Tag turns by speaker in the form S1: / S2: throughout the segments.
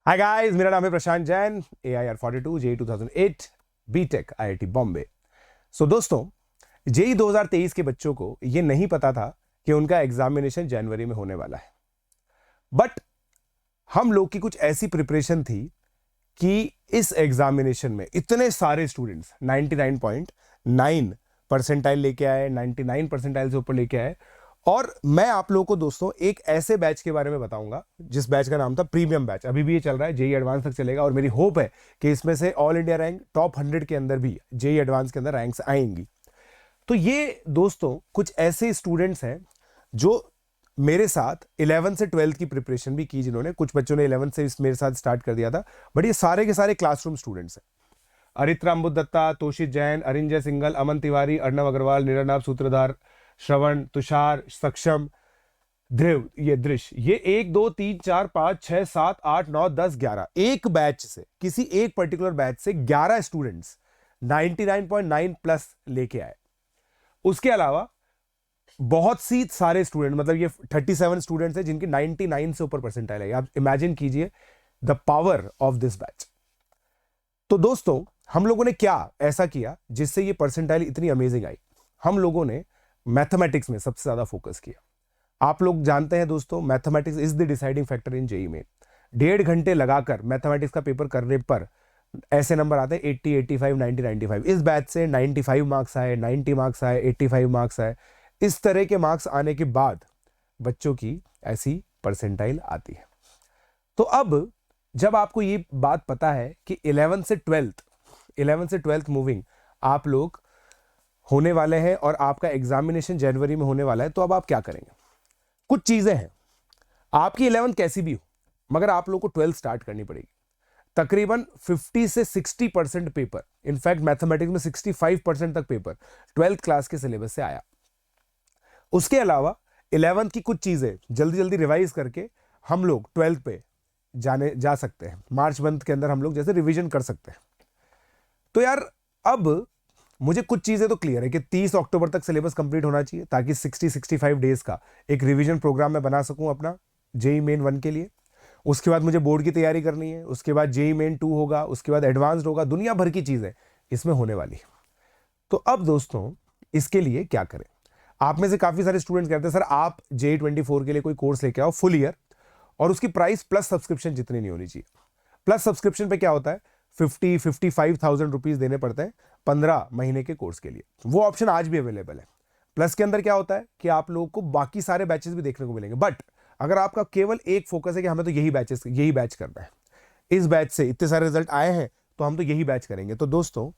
S1: Hi guys, मेरा नाम है Prashant Jain, AIR42 JEE 2008 B Tech IIT Bombay. सो दोस्तों, जेई 2023 के बच्चों को ये नहीं पता था कि उनका एग्जामिनेशन जनवरी में होने वाला है। बट हम लोग की कुछ ऐसी प्रिपरेशन थी कि इस एग्जामिनेशन में इतने सारे स्टूडेंट्स 99.9 परसेंटाइल लेके आए, 99 परसेंटाइल से ऊपर लेके आए। और मैं आप लोगों को दोस्तों एक ऐसे बैच के बारे में बताऊंगा जिस बैच का नाम था प्रीमियम बैच। अभी भी ये चल रहा है, जेई एडवांस तक चलेगा और मेरी होप है कि इसमें से ऑल इंडिया रैंक टॉप 100 के अंदर भी जेई एडवांस के अंदर रैंक्स आएंगी। तो ये दोस्तों कुछ ऐसे स्टूडेंट्स हैं जो मेरे साथ 11 से 12 की प्रिपरेशन भी की, जिन्होंने, कुछ बच्चों ने 11 से मेरे साथ स्टार्ट कर दिया था, बट ये सारे के सारे क्लासरूम स्टूडेंट्स हैं। अरित्रा अम्बुदत्ता, तोषित जैन, अरिंजय सिंगल, अमन तिवारी, अर्णव अग्रवाल, निरनाभ सूत्रधार, श्रवण, तुषार, सक्षम, ध्रुव, ये दृश्य, ये 1 2 3 4 5 6 7 8 9 10 11 एक बैच से, किसी एक पर्टिकुलर बैच से 11 स्टूडेंट्स 99.9 प्लस लेके आए। उसके अलावा बहुत सी सारे स्टूडेंट, मतलब ये 37 स्टूडेंट्स हैं जिनकी 99 से ऊपर परसेंटाइल है। आप इमेजिन कीजिए the power of this batch. तो दोस्तों, हम लोगों ने क्या ऐसा किया जिससे ये परसेंटाइल इतनी अमेजिंग आई? हम लोगों ने मैथमेटिक्स में सबसे ज्यादा फोकस किया। आप लोग जानते हैं दोस्तों, mathematics is the deciding factor in JEE में। 1.5 घंटे लगाकर मैथमेटिक्स का पेपर करने पर ऐसे नंबर आते हैं 80, 85, 90, 95। इस बैच से 95 मार्क्स आए, 90 मार्क्स आए, 85 मार्क्स आए। इस तरह के मार्क्स आने के बाद बच्चों की ऐसी परसेंटाइल आती है। तो अब जब आपको ये बात पता है कि 11 से 12th मूविंग आप लोग होने वाले हैं और आपका एग्जामिनेशन जनवरी में होने वाला है, तो अब आप क्या करेंगे? कुछ चीजें हैं। आपकी 11th कैसी भी हो, मगर आप लोग को 12th स्टार्ट करनी पड़ेगी। तकरीबन 50 से 60% पेपर, इनफैक्ट मैथमेटिक्स में 65% तक पेपर 12th क्लास के सिलेबस से आया। उसके अलावा 11th की कुछ चीजें जल्दी जल्दी रिवाइज करके हम लोग 12th पे जा सकते हैं। मार्च मंथ के अंदर हम लोग जैसे रिवीजन कर सकते हैं। तो यार, अब मुझे कुछ चीजें तो क्लियर है कि 30 अक्टूबर तक सिलेबस कंप्लीट होना चाहिए, ताकि 60-65 डेज का एक रिवीजन प्रोग्राम मैं बना सकूं अपना जेई मेन 1 के लिए। उसके बाद मुझे बोर्ड की तैयारी करनी है, उसके बाद जेई मेन 2 होगा, उसके बाद एडवांस्ड होगा, दुनिया भर की चीजें इसमें होने वाली है। तो अब दोस्तों, इसके लिए क्या करें? आप में से काफी सारे स्टूडेंट्स कहते हैं सर आप JEE 24 के लिए कोई कोर्स लेके आओ फुल ईयर, और उसकी प्राइस प्लस सब्सक्रिप्शन जितनी नहीं होनी चाहिए। प्लस सब्सक्रिप्शन पे क्या होता है, 55,000 रुपीज देने पड़ते हैं 15 महीने के कोर्स के लिए। वो ऑप्शन आज भी अवेलेबल है। प्लस के अंदर क्या होता है कि आप लोगों को बाकी सारे बैचेस भी देखने को मिलेंगे। बट अगर आपका केवल एक फोकस है कि हमें तो यही बैच करना है, इस बैच से इतने सारे रिजल्ट आए हैं तो हम तो यही बैच करेंगे, तो दोस्तों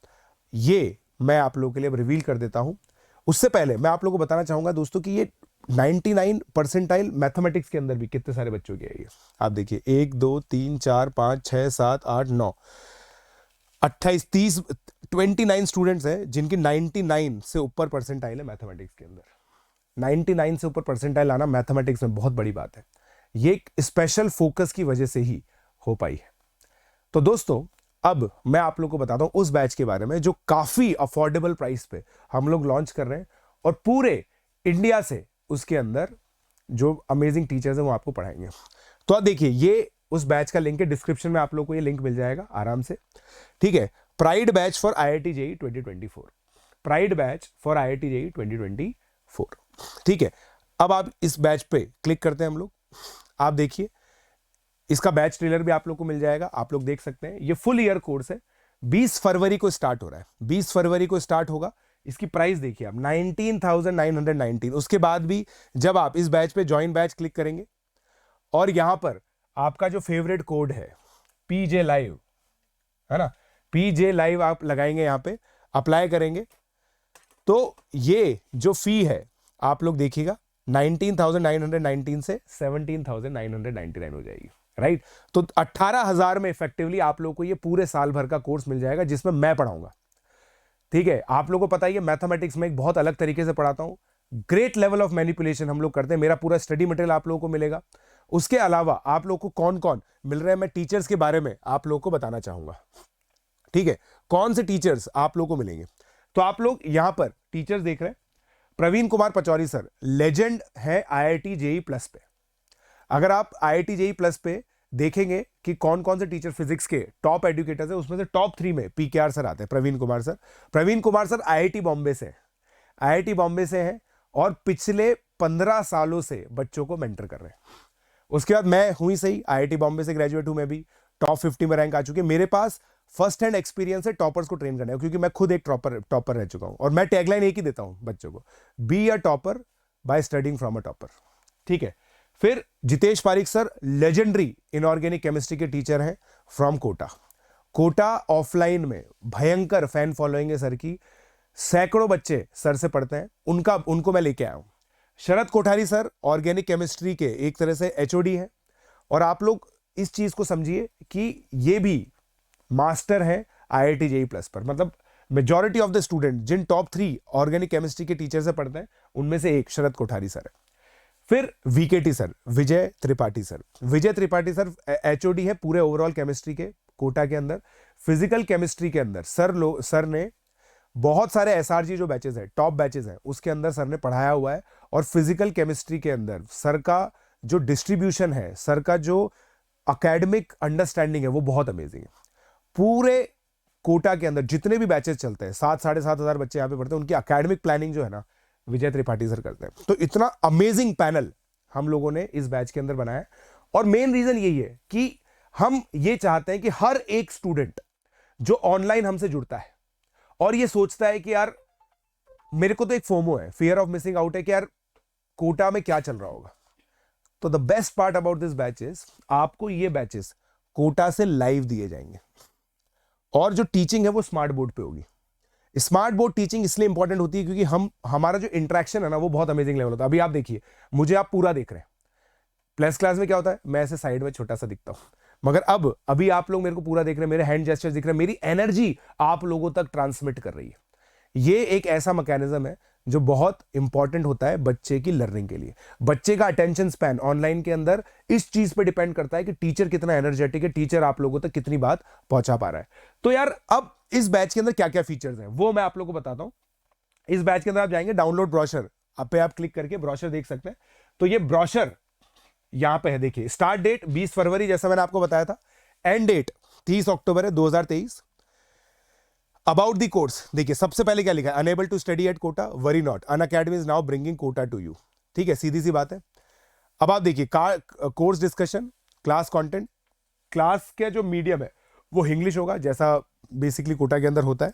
S1: ये मैं आप लोगों के लिए रिवील कर देता हूं। उससे पहले मैं आप लोगों को बताना चाहूंगा दोस्तों कि ये 99 परसेंटाइल मैथमेटिक्स के अंदर भी कितने सारे बच्चों की है ये। आप देखिए, 1 2 3 4 5 6 7 8 9 28 30 29 स्टूडेंट्स हैं जिनकी 99 से ऊपर परसेंटाइल है मैथमेटिक्स के अंदर। 99 से ऊपर परसेंटाइल आना मैथमेटिक्स में बहुत बड़ी बात है। ये एक स्पेशल फोकस की वजह से ही हो पाई है। तो दोस्तों, अब मैं आप लोगों को बताता हूं उस बैच के बारे में जो काफी अफोर्डेबल प्राइस पे हम लोग लॉन्च कर रहे हैं, और पूरे इंडिया से उसके अंदर जो अमेजिंग टीचर्स हैं वो आपको पढ़ाएंगे। तो आप देखिए, ये उस बैच का लिंक है, डिस्क्रिप्शन में आप लोग को ये लिंक मिल जाएगा आराम से, ठीक है। Pride batch for IIT JEE 2024, pride batch for IIT JEE 2024, ठीक है। अब आप इस बैच पे क्लिक करते हैं हम लोग। आप देखिए, इसका बैच ट्रेलर भी आप लोग को मिल जाएगा, आप लोग देख सकते हैं। ये फुल ईयर कोर्स है, 20 फरवरी को स्टार्ट हो रहा है, 20 फरवरी को स्टार्ट होगा। इसकी प्राइस देखिए आप, 19,919। उसके बाद भी जब आप इस बैच पे ज्वाइन बैच क्लिक करेंगे और यहां पर आपका जो फेवरेट कोड है PJ लाइव, है ना, PJ लाइव आप लगाएंगे, यहां पे अप्लाई करेंगे, तो ये जो फी है आप लोग देखिएगा 19,919 से 17,999 हो जाएगी, राइट। तो 18,000 में इफेक्टिवली आप लोग को ये पूरे साल भर का कोर्स मिल जाएगा जिसमें मैं पढ़ाऊंगा, ठीक है। आप लोगों को पता ही है, मैथमेटिक्स में एक बहुत अलग तरीके से पढ़ाता हूं, ग्रेट लेवल ऑफ मैनिपुलेशन हम लोग करते हैं। मेरा पूरा स्टडी मटेरियल आप लोगों को मिलेगा। उसके अलावा आप लोग को कौन कौन मिल रहे हैं, मैं टीचर्स के बारे में आप लोग को बताना चाहूंगा, ठीक है। कौन से टीचर्स आप लोग को मिलेंगे, तो आप लोग यहां पर टीचर्स देख रहे हैं। प्रवीण कुमार पचौरी सर लेजेंड है IIT JEE प्लस पे। अगर आप IIT JEE प्लस पे देखेंगे कि कौन कौन से टीचर फिजिक्स के टॉप एजुकेटर्स हैं, उसमें से टॉप 3 में पीकेआर सर आते हैं, Praveen Kumar sir. Praveen Kumar sir IIT Bombay से, आईआईटी बॉम्बे से हैं और पिछले 15 सालों से बच्चों को मेंटर कर रहे हैं। उसके बाद मैं हुई सही, आईआईटी बॉम्बे से ग्रेजुएट हूं, मैं भी टॉप 50 में रैंक आ चुके। मेरे पास फर्स्ट हैंड एक्सपीरियंस है टॉपर्स को ट्रेन करने का, क्योंकि मैं खुद एक टॉपर रह चुका हूं। और मैं टैगलाइन एक ही देता हूं बच्चों को, be a topper by studying from a topper. ठीक है। फिर Jitesh Pareek sir legendary inorganic chemistry के टीचर हैं फ्रॉम कोटा। कोटा ऑफलाइन में भयंकर फैन फॉलोइंग है सर की, सैकड़ों बच्चे सर से पढ़ते हैं, उनको मैं लेके आया हूं। शरद कोठारी सर ऑर्गेनिक केमिस्ट्री के एक तरह से एचओडी हैं। और आप लोग इस चीज को समझिए कि ये भी मास्टर है आईआईटी जेईई प्लस पर। मतलब मेजॉरिटी ऑफ द स्टूडेंट जिन टॉप 3 ऑर्गेनिक केमिस्ट्री के टीचर से पढ़ते हैं, उनमें से एक शरद कोठारी सर है। फिर वीकेटी सर, विजय त्रिपाठी सर। विजय त्रिपाठी सर एचओडी है पूरे ओवरऑल केमिस्ट्री के कोटा के अंदर। फिजिकल केमिस्ट्री के अंदर सर ने बहुत सारे एसआरजी जो बैचेस है, टॉप बैचेस हैं, उसके अंदर सर ने पढ़ाया हुआ है। और फिजिकल केमिस्ट्री के अंदर सर का जो डिस्ट्रीब्यूशन है, सर का जो अकेडमिक अंडरस्टैंडिंग है, वो बहुत अमेजिंग है। पूरे कोटा के अंदर जितने भी बैचेस चलते हैं, 7-7,500 बच्चे यहाँ पे पढ़ते हैं, उनकी अकेडमिक प्लानिंग जो है ना, विजय त्रिपाठी सर करते हैं। तो इतना अमेजिंग पैनल हम लोगों ने इस बैच के अंदर बनाया है। और मेन रीजन यही है कि हम ये चाहते हैं कि हर एक स्टूडेंट जो ऑनलाइन हमसे जुड़ता है और ये सोचता है कि यार मेरे को तो एक फोमो है, फियर ऑफ मिसिंग आउट है कि यार कोटा में क्या चल रहा होगा, तो the best part about this batches, आपको ये बैचेस कोटा से लाइव दिए जाएंगे। और जो टीचिंग है वो स्मार्ट बोर्ड पे होगी। स्मार्ट बोर्ड टीचिंग इसलिए इंपॉर्टेंट होती है क्योंकि हमारा जो इंटरेक्शन है ना, वो बहुत अमेजिंग लेवल होता है। अभी आप देखिए, मुझे आप पूरा देख रहे हैं। प्लस क्लास में क्या होता है, मैं ऐसे साइड में छोटा सा दिखता हूं, मगर अभी आप लोग मेरे को पूरा देख रहे हैं, मेरे हैंड जेस्चर दिख रहे हैं, मेरी एनर्जी आप लोगों तक ट्रांसमिट कर रही है। ये एक ऐसा मैकेनिज्म है जो बहुत इंपॉर्टेंट होता है बच्चे की लर्निंग के लिए। बच्चे का अटेंशन स्पैन ऑनलाइन के अंदर इस चीज पे डिपेंड करता है कि टीचर कितना एनर्जेटिक है, टीचर आप लोगों तक कितनी बात पहुंचा पा रहा है। तो यार अब इस बैच के अंदर क्या क्या फीचर्स हैं वो मैं आप लोगों को बताता हूं। इस बैच के अंदर आप जाएंगे, डाउनलोड ब्रोशर पे आप क्लिक करके ब्रोशर देख सकते हैं। तो ये ब्रोशर यहां पे है, देखिए। स्टार्ट डेट 20 फरवरी जैसा मैंने आपको बताया था, एंड डेट 30 अक्टूबर है 2023। अबाउट द कोर्स देखिए, सबसे पहले क्या लिखा है, unable to study at Kota, worry not, Unacademy is now bringing Kota to you. ठीक है, सीधी सी बात है। अब आप देखिए, course discussion, class content, class का जो मीडियम है वो इंग्लिश होगा, जैसा बेसिकली कोटा के अंदर होता है।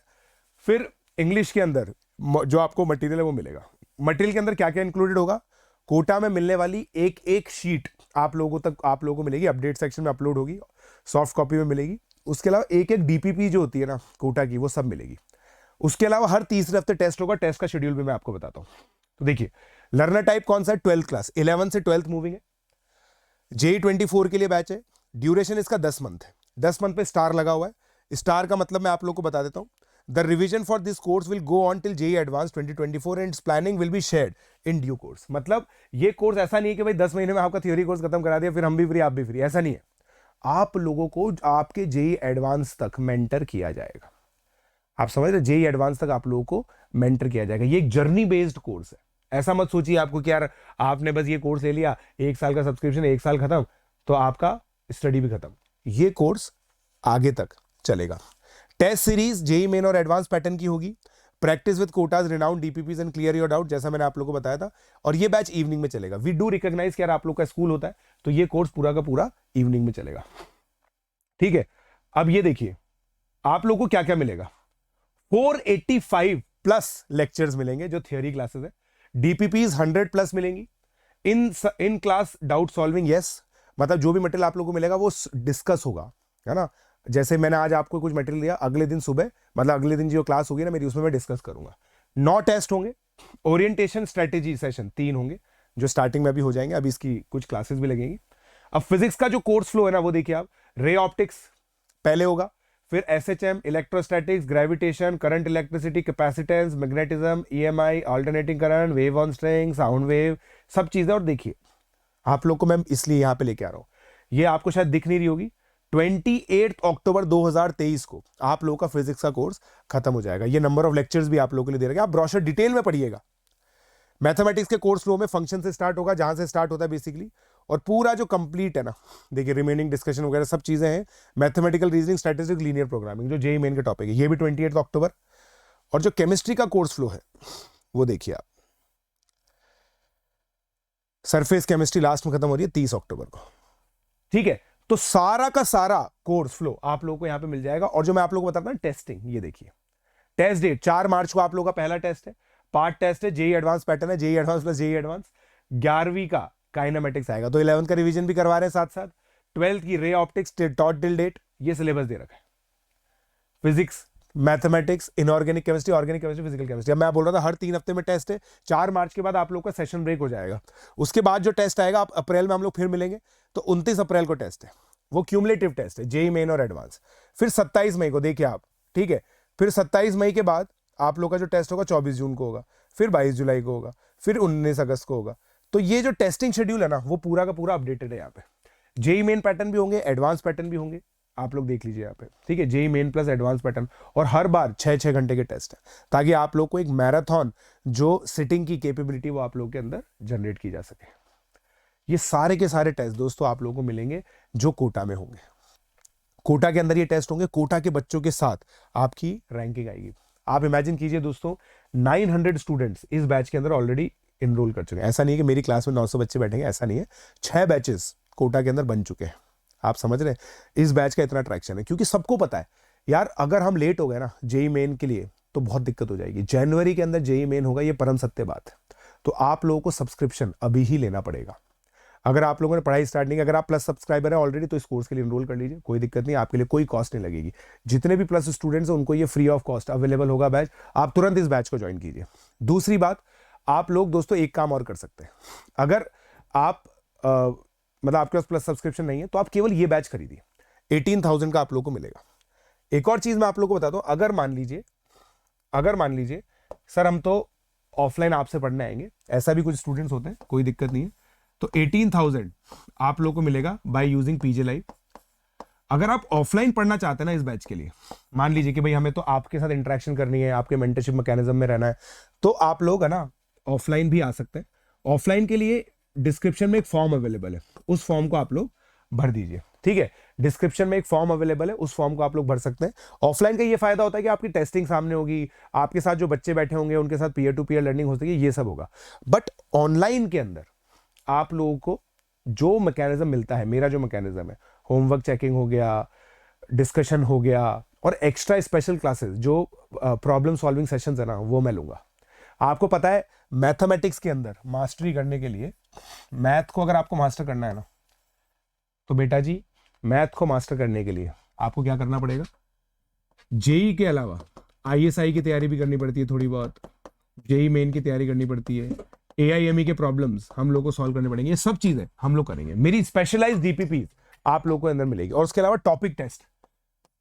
S1: फिर इंग्लिश के अंदर जो आपको मटेरियल है वो मिलेगा। मटेरियल के अंदर क्या क्या इंक्लूडेड होगा, कोटा में मिलने वाली एक एक शीट आप लोगों को मिलेगी, अपडेट सेक्शन में अपलोड होगी, सॉफ्ट कॉपी में मिलेगी। उसके अलावा एक एक डीपीपी जो होती है ना कोटा की, वो सब मिलेगी। उसके अलावा हर तीसरे हफ्ते टेस्ट होगा, टेस्ट का शेड्यूल भी मैं आपको बताता हूं। तो देखिए, लर्नर टाइप कौन सा है, 12th क्लास, 11 से 12th मूविंग है। जेई 24 के लिए बैच है। ड्यूरेशन इसका 10 मंथ है। 10 मंथ पे स्टार लगा हुआ है। स्टार का मतलब मैं आप लोग को बता देता हूं। The revision for this course will go on till JEE advance 2024 and planning will be shared in due course. मतलब ये कोर्स ऐसा नहीं है कि भाई 10 महीने में आपका थ्योरी कोर्स खत्म करा दिया, फिर हम भी फ्री आप भी फ्री, ऐसा नहीं है। आप लोगों को आपके जेई एडवांस तक मेंटर किया जाएगा। आप समझ रहे, जेई एडवांस तक आप लोगों को मेंटर किया जाएगा। ये एक जर्नी बेस्ड कोर्स है। ऐसा मत सोचिए आपको कि यार आपने बस ये कोर्स ले लिया, 1 साल का सब्सक्रिप्शन, 1 साल खत्म तो आपका स्टडी भी खत्म। ये कोर्स आगे तक चलेगा। टेस्ट सीरीज जेई मेन और एडवांस पैटर्न की होगी। Practice with Kota's renowned DPPs and clear your doubt, जैसा मैंने आप लोगों को बताया था। और ये बैच इवनिंग में चलेगा। वी डू रिकॉग्नाइज कि यार आप लोग का स्कूल होता है, तो ये कोर्स पूरा का पूरा इवनिंग में चलेगा। ठीक है, अब ये देखिए आप लोग को क्या क्या मिलेगा। 485 प्लस लेक्चर्स मिलेंगे जो थियोरी क्लासेस है। डीपीपीज 100 प्लस मिलेंगी। In class doubt solving, yes, मतलब जो भी मटेरियल आप लोगों को मिलेगा वो डिस्कस होगा, है ना। जैसे मैंने आज आपको कुछ मटेरियल दिया, अगले दिन सुबह, मतलब अगले दिन जो क्लास होगी ना मेरी, उसमें मैं डिस्कस करूंगा। 9 टेस्ट होंगे। ओरिएंटेशन स्ट्रेटेजी सेशन 3 होंगे जो स्टार्टिंग में अभी हो जाएंगे, अभी इसकी कुछ क्लासेस भी लगेंगी। अब फिजिक्स का जो कोर्स फ्लो है ना वो देखिए आप, रे ऑप्टिक्स पहले होगा, फिर SHM, electrostatics, gravitation, current, electricity, capacitance, magnetism, EMI, alternating current, wave on string, sound wave, सब चीजें। और देखिए आप लोग को मैं इसलिए यहां पे लेके आ रहा हूं, ये आपको शायद दिख नहीं रही होगी, 28 अक्टूबर 2023 को आप लोगों का फिजिक्स का कोर्स खत्म हो जाएगा। ये नंबर ऑफ लेक्चर्स भी आप लोगों के लिए दे रहे हैं, आप ब्रोशर डिटेल में पढ़िएगा। मैथमेटिक्स के कोर्स फ्लो में फंक्शन से स्टार्ट होगा, जहां से स्टार्ट होता है बेसिकली, और पूरा जो कंप्लीट है ना, देखिए रिमेनिंग डिस्कशन वगैरह सब चीजें हैं, mathematical reasoning, statistic, linear programming, जो जेईई मेन के टॉपिक है, ये भी 28 अक्टूबर। और जो केमिस्ट्री का कोर्स फ्लो है वो देखिए आप, सरफेस केमिस्ट्री लास्ट में खत्म हो रही है 30 अक्टूबर को, ठीक है। तो सारा का सारा कोर्स फ्लो आप लोगों को यहां पे मिल जाएगा। और जो मैं आप लोगों को बताता हूं टेस्टिंग, ये देखिए टेस्ट डेट 4 मार्च को आप लोगों का पहला टेस्ट है, पार्ट टेस्ट है, जेईई एडवांस पैटर्न है, JEE advance plus JEE advance. 11वीं का काइनेमेटिक्स आएगा, तो 11th का रिवीजन भी करवा रहे हैं साथ साथ। 12th की ray optics taught till date, ये सिलेबस दे रखा है। Physics, mathematics, inorganic chemistry, organic chemistry, physical chemistry. अब मैं बोल रहा था हर 3 हफ्ते में टेस्ट है। 4 मार्च के बाद आप लोग का सेशन ब्रेक हो जाएगा। उसके बाद जो टेस्ट आएगा, आप अप्रैल में हम लोग फिर मिलेंगे, तो 29 अप्रैल को टेस्ट है, वो क्यूमुलेटिव टेस्ट है, जेईई मेन और एडवांस। फिर 27 मई को देखिए आप, ठीक है। फिर 27 मई के बाद आप लोग का जो टेस्ट होगा 24 जून को होगा, फिर 22 जुलाई को होगा, फिर 19 अगस्त को होगा। तो ये जो टेस्टिंग शेड्यूल है ना, वो पूरा का पूरा अपडेटेड है यहाँ पे। जेईई मेन पैटर्न भी होंगे, एडवांस पैटर्न भी होंगे, आप लोग देख लीजिए यहाँ पे, ठीक है। JEE main plus advance pattern, और हर बार 6-6 घंटे के टेस्ट है, ताकि आप लोग को एक मैराथन जो सिटिंग की कैपेबिलिटी वो आप लोग के अंदर जनरेट की जा सके। ये सारे के सारे टेस्ट दोस्तों आप लोगों को मिलेंगे जो कोटा में होंगे। कोटा के अंदर ये टेस्ट होंगे, कोटा के बच्चों के साथ आपकी रैंकिंग आएगी। आप इमेजिन कीजिए दोस्तों, 900 स्टूडेंट्स इस बैच के अंदर ऑलरेडी इनरोल कर चुके हैं। ऐसा नहीं है कि मेरी क्लास में 900 बच्चे बैठेंगे, ऐसा नहीं है। 6 बैचेस कोटा के अंदर बन चुके हैं। आप समझ रहे हैं इस बैच का इतना अट्रैक्शन है, क्योंकि सबको पता है यार, अगर हम लेट हो गए ना जेईई मेन के लिए तो बहुत दिक्कत हो जाएगी। जनवरी के अंदर जेईई मेन होगा, ये परम सत्य बात है। तो आप लोगों को सब्सक्रिप्शन अभी ही लेना पड़ेगा। अगर आप लोगों ने पढ़ाई स्टार्ट नहीं की, अगर आप प्लस सब्सक्राइबर है ऑलरेडी, तो इस कोर्स के लिए इनरोल कर लीजिए, कोई दिक्कत नहीं, आपके लिए कोई कॉस्ट नहीं लगेगी। जितने भी प्लस स्टूडेंट्स हैं उनको ये फ्री ऑफ कॉस्ट अवेलेबल होगा बैच, आप तुरंत इस बैच को ज्वाइन कीजिए। दूसरी बात, आप लोग दोस्तों एक काम और कर सकते हैं, अगर आप मतलब आपके पास प्लस सब्सक्रिप्शन नहीं है तो आप केवल ये बैच खरीदिए, 18,000 का आप लोग को मिलेगा। एक और चीज मैं आप लोग को बताता हूं, अगर मान लीजिए सर हम तो ऑफलाइन आपसे पढ़ने आएंगे, ऐसा भी कुछ स्टूडेंट्स होते हैं, कोई दिक्कत नहीं है, तो 18,000 आप लोग को मिलेगा बाय यूजिंग पीजे लाइव। अगर आप ऑफलाइन पढ़ना चाहते हैं ना इस बैच के लिए, मान लीजिए कि भाई हमें तो आपके साथ इंटरेक्शन करनी है, आपके मेंटरशिप मैकेनिज्म में रहना है, तो आप लोग है ना ऑफलाइन भी आ सकते हैं। ऑफलाइन के लिए डिस्क्रिप्शन में एक फॉर्म अवेलेबल है, उस फॉर्म को आप लोग भर दीजिए, ठीक है। डिस्क्रिप्शन में एक फॉर्म अवेलेबल है, उस फॉर्म को आप लोग भर सकते हैं। ऑफलाइन का ये फायदा होता है कि आपकी टेस्टिंग सामने होगी, आपके साथ जो बच्चे बैठे होंगे उनके साथ पीयर टू पीयर लर्निंग हो सकेगी, ये सब होगा। बट ऑनलाइन के अंदर आप लोगों को जो मैकेनिज्म मिलता है, मेरा जो मैकेनिज्म है, होमवर्क चेकिंग हो गया, डिस्कशन हो गया, और एक्स्ट्रा स्पेशल क्लासेस जो प्रॉब्लम सॉल्विंग सेशंस है ना, वो मैं लूंगा। आपको पता है मैथमेटिक्स के अंदर मास्टरी करने के लिए, मैथ को अगर आपको मास्टर करना है ना, तो बेटा जी मैथ को मास्टर करने के लिए आपको क्या करना पड़ेगा, जेईई के अलावा आईएसआई की तैयारी भी करनी पड़ती है, थोड़ी बहुत जेईई मेन की तैयारी करनी पड़ती है, एआईएमई के प्रॉब्लम्स हम लोग को सॉल्व करने पड़ेंगे, ये सब चीजें हम लोग करेंगे। मेरी स्पेशलाइज्ड डीपीपी आप लोगों को अंदर मिलेगी। और उसके अलावा टॉपिक टेस्ट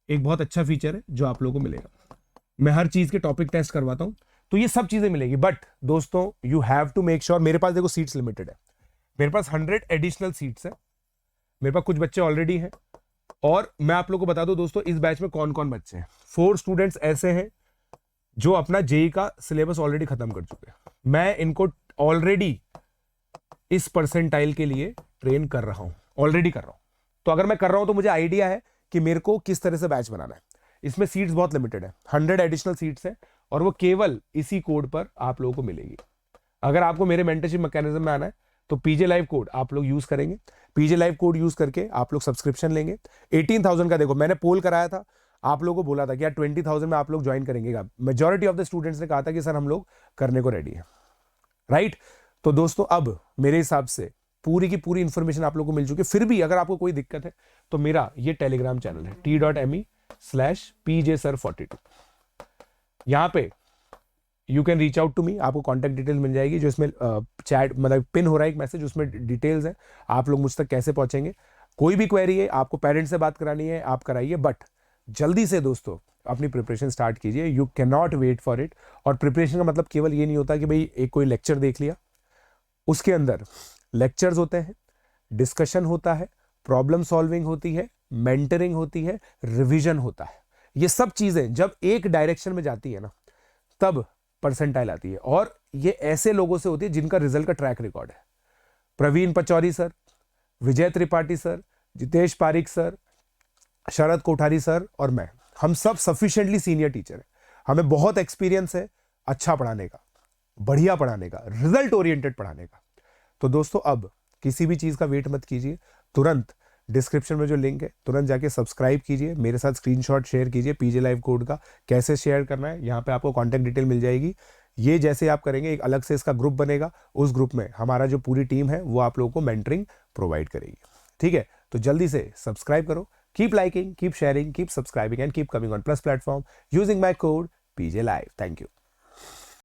S1: एक बहुत अच्छा फीचर है जो आप लोगों को मिलेगा। मैं हर चीज के टॉपिक टेस्ट करवाता हूं, तो ये सब चीजें मिलेगी। बट दोस्तों you have to make sure, मेरे पास देखो सीट्स लिमिटेड है, मेरे पास 100 एडिशनल सीट्स है, मेरे पास कुछ बच्चे ऑलरेडी हैं। और मैं आप लोगों को बता दूं दोस्तों, इस बैच में कौन कौन बच्चे हैं। 4 स्टूडेंट्स ऐसे हैं जो अपना जेईई का सिलेबस ऑलरेडी खत्म कर चुके हैं। मैं इनको ऑलरेडी इस परसेंटाइल के लिए ट्रेन कर रहा हूं, ऑलरेडी कर रहा हूं। तो अगर मैं कर रहा हूं तो मुझे आइडिया है कि मेरे को किस तरह से बैच बनाना है। इसमें सीट्स बहुत लिमिटेड है, 100 एडिशनल सीट्स है, और वो केवल इसी कोड पर आप लोगों को मिलेगी। अगर आपको मेरे मेंटरशिप मैकेनिज्म में आना है तो पीजे लाइव कोड आप लोग यूज करेंगे, पीजे लाइव कोड यूज करके आप लोग सब्सक्रिप्शन लेंगे। 18,000 का देखो मैंने पोल कराया था, आप लोगों को बोला था कि यार 20,000 में आप लोग ज्वाइन करेंगे। मेजॉरिटी ऑफ द स्टूडेंट्स ने कहा था कि सर हम लोग करने को रेडी है, राइट। तो दोस्तों अब मेरे हिसाब से पूरी की पूरी इंफॉर्मेशन आप लोगों को मिल चुकी है। फिर भी अगर आपको कोई दिक्कत है तो मेरा ये टेलीग्राम चैनल है t.me/pjsir42, यहाँ पे you can reach out to me, आपको कॉन्टैक्ट डिटेल्स मिल जाएगी, जो इसमें चैट मतलब पिन हो रहा है एक मैसेज, उसमें डिटेल्स है, आप लोग मुझ तक कैसे पहुंचेंगे। कोई भी क्वेरी है, आपको पेरेंट्स से बात करानी है आप कराइए, बट जल्दी से दोस्तों अपनी प्रिपरेशन स्टार्ट कीजिए, you can not wait for it. और प्रिपरेशन का मतलब केवल ये नहीं होता कि भाई एक कोई लेक्चर देख लिया, उसके अंदर लेक्चर्स होते हैं, डिस्कशन होता है, प्रॉब्लम सॉल्विंग होती है, मेंटरिंग होती है, रिवीजन होता है। ये सब चीजें जब एक डायरेक्शन में जाती है ना, तब परसेंटाइल आती है। और ये ऐसे लोगों से होती है जिनका रिजल्ट का ट्रैक रिकॉर्ड है। प्रवीण पचौरी सर, विजय त्रिपाठी सर, जितेश पारिक सर, शरद कोठारी सर और मैं, हम सब सफिशिएंटली सीनियर टीचर हैं। हमें बहुत एक्सपीरियंस है अच्छा पढ़ाने का, बढ़िया पढ़ाने का, रिजल्ट ओरिएंटेड पढ़ाने का। तो दोस्तों अब किसी भी चीज़ का वेट मत कीजिए, तुरंत डिस्क्रिप्शन में जो लिंक है तुरंत जाके सब्सक्राइब कीजिए, मेरे साथ स्क्रीनशॉट शेयर कीजिए पीजे लाइव कोड का। कैसे शेयर करना है यहाँ पे आपको कॉन्टैक्ट डिटेल मिल जाएगी। ये जैसे आप करेंगे एक अलग से इसका ग्रुप बनेगा, उस ग्रुप में हमारा जो पूरी टीम है वो आप लोगों को मेंटरिंग प्रोवाइड करेगी। ठीक है, तो जल्दी से सब्सक्राइब करो। Keep liking, keep sharing, keep subscribing and keep coming on plus platform using my code PJ Live. Thank you.